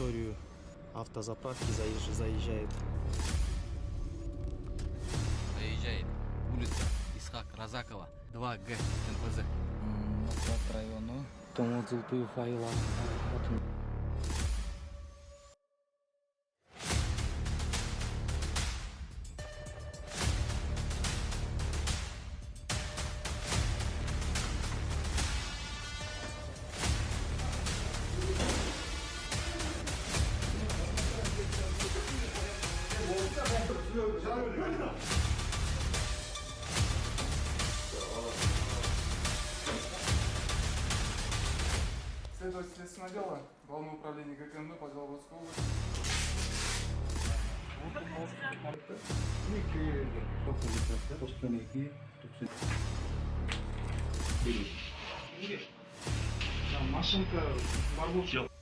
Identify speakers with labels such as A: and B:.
A: территорию автозаправки заезжает.
B: Заезжает улица Исхак Разакова, 2Г, НПЗ.
C: Нократ району.
A: Томодзулпиев айла.
D: Следователь следственного дела, Главное управление ГКМБ по Белгородской области. Машинка, барбуш.